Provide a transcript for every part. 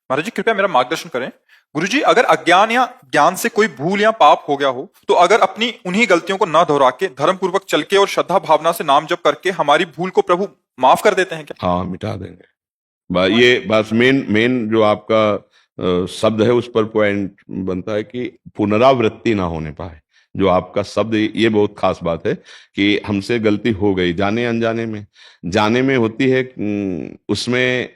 महाराज जी कृपया मेरा मार्गदर्शन करें। गुरुजी, अगर अज्ञान या ज्ञान से कोई भूल या पाप हो गया हो तो अगर अपनी उन्हीं गलतियों को न दोहरा के धर्म पूर्वक चल के और श्रद्धा भावना से नाम जप करके हमारी भूल को प्रभु माफ कर देते हैं क्या? हाँ, मिटा देंगे। ये बस मेन मेन जो आपका शब्द है उस पर पॉइंट बनता है कि पुनरावृत्ति ना होने पाए। जो आपका शब्द, ये बहुत खास बात है कि हमसे गलती हो गई जाने अनजाने में। जाने में होती है, उसमें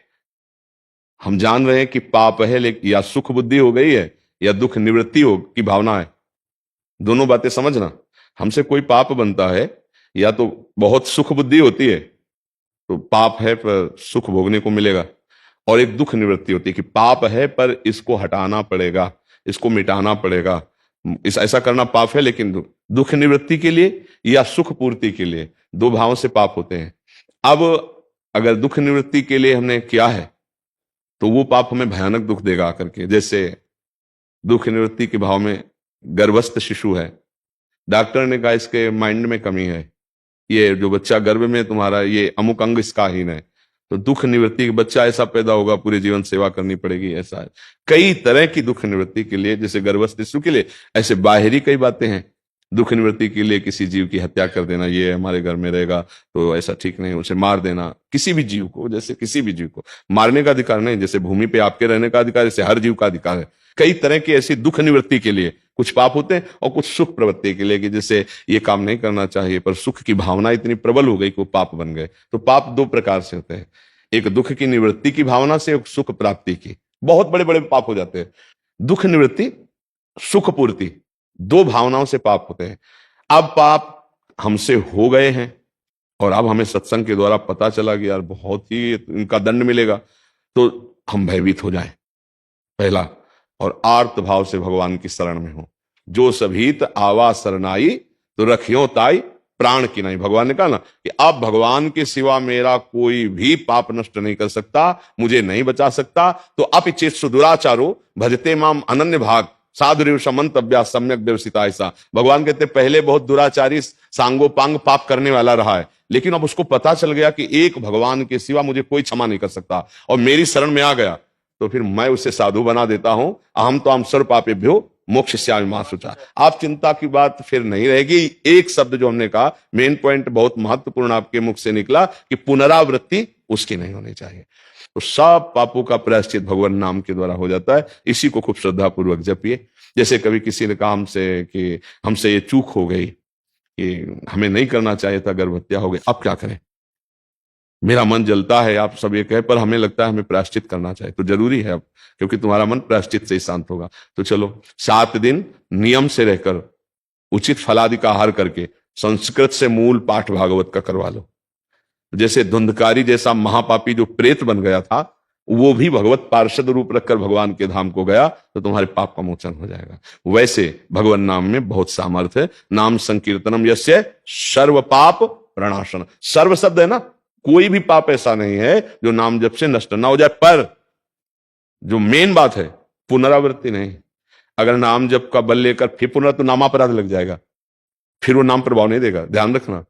हम जान रहे हैं कि पाप है, लेकिन या सुख बुद्धि हो गई है या दुख निवृत्ति हो की भावना है। दोनों बातें समझना। हमसे कोई पाप बनता है, या तो बहुत सुख बुद्धि होती है तो पाप है पर सुख भोगने को मिलेगा, और एक दुख निवृत्ति होती है कि पाप है पर इसको हटाना पड़ेगा, इसको मिटाना पड़ेगा, ऐसा करना पाप है। लेकिन दुख निवृत्ति के लिए या सुख पूर्ति के लिए, दो भावों से पाप होते हैं। अब अगर दुख निवृत्ति के लिए हमने किया है तो वो पाप हमें भयानक दुख देगा आकर के। जैसे दुख निवृत्ति के भाव में गर्भस्थ शिशु है, डॉक्टर ने कहा इसके माइंड में कमी है, ये जो बच्चा गर्भ में तुम्हारा ये अमुक अंग इसका हीन है, तो दुख निवृत्ति बच्चा ऐसा पैदा होगा पूरे जीवन सेवा करनी पड़ेगी। ऐसा है कई तरह की दुख निवृत्ति के लिए, जैसे गर्भस्थ शिशु के लिए ऐसे बाहरी कई बातें हैं। दुख निवृत्ति के लिए किसी जीव की हत्या कर देना, ये हमारे घर में रहेगा तो ऐसा ठीक नहीं, उसे मार देना। किसी भी जीव को, जैसे किसी भी जीव को मारने का अधिकार नहीं, जैसे भूमि पे आपके रहने का अधिकार, जैसे हर जीव का अधिकार है। कई तरह की ऐसी दुख निवृत्ति के लिए कुछ पाप होते हैं, और कुछ सुख प्रवृत्ति के लिए कि जैसे ये काम नहीं करना चाहिए पर सुख की भावना इतनी प्रबल हो गई कि वो पाप बन गए। तो पाप दो प्रकार से होते हैं, एक दुख की निवृत्ति की भावना से, एक सुख प्राप्ति की। बहुत बड़े बड़े पाप हो जाते हैं। दुख निवृत्ति, सुख पूर्ति, दो भावनाओं से पाप होते हैं। अब पाप हमसे हो गए हैं और अब हमें सत्संग के द्वारा पता चला कि यार बहुत ही इनका दंड मिलेगा, तो हम भयभीत हो जाएं पहला, और आर्त भाव से भगवान की शरण में हो। जो सभीत आवा शरणाई तो रखियो ताई प्राण की नहीं। भगवान ने कहा ना कि अब भगवान के सिवा मेरा कोई भी पाप नष्ट नहीं कर सकता, मुझे नहीं बचा सकता। तो अपिचेत सुदुराचारो भजते माम अनन्य भाग साधुरेव समंतव्या सम्यक व्यवसिता। ऐसा भगवान कहते पहले बहुत दुराचारी सांगो पांग पाप करने वाला रहा है, लेकिन अब उसको पता चल गया कि एक भगवान के सिवा मुझे कोई क्षमा नहीं कर सकता, और मेरी शरण में आ गया तो फिर मैं उसे साधु बना देता हूं। अहम तो हम सर्व पापेभ्यो मोक्षयिष्यामि मा शुचा। आप चिंता की बात फिर नहीं रहेगी। एक शब्द जो हमने कहा, मेन पॉइंट बहुत महत्वपूर्ण आपके मुख से निकला कि पुनरावृत्ति उसकी नहीं होनी चाहिए। तो सब पापों का प्रायश्चित भगवान नाम के द्वारा हो जाता है। इसी को खूब श्रद्धा पूर्वक जपिए। जैसे कभी किसी ने कहा हमसे कि हमसे ये चूक हो गई, कि हमें नहीं करना चाहिए था, गर्भ हत्या हो गई, अब क्या करें? मेरा मन जलता है, आप सब ये कहे, पर हमें लगता है हमें प्रायश्चित करना चाहिए। तो जरूरी है अब, क्योंकि तुम्हारा मन प्रायश्चित से ही शांत होगा। तो चलो 7 दिन नियम से रहकर उचित फलादि का आहार करके संस्कृत से मूल पाठ भागवत का करवा लो। जैसे धुंधकारी जैसा महापापी जो प्रेत बन गया था, वो भी भगवत पार्षद रूप रखकर भगवान के धाम को गया, तो तुम्हारे पाप का मोचन हो जाएगा। वैसे भगवान नाम में बहुत सामर्थ्य है। नाम संकीर्तनम यस्य सर्व पाप प्रणाशन। सर्व शब्द है ना, कोई भी पाप ऐसा नहीं है जो नाम जप से नष्ट ना हो जाए। पर जो मेन बात है, पुनरावृत्ति नहीं। अगर नाम जप का बल लेकर फिर पुनरावृत्ति, तो नामापराध लग जाएगा, फिर वो नाम प्रभाव नहीं देगा। ध्यान रखना,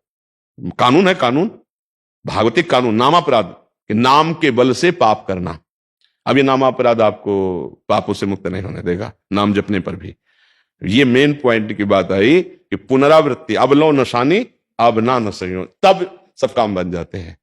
कानून है, कानून भागवतिक कानून, नामापराध कि नाम के बल से पाप करना। अब ये नामापराध आपको पापों से मुक्त नहीं होने देगा, नाम जपने पर भी। ये मेन पॉइंट की बात आई कि पुनरावृत्ति, अब लो नशानी अब ना न सही, तब सब काम बन जाते हैं।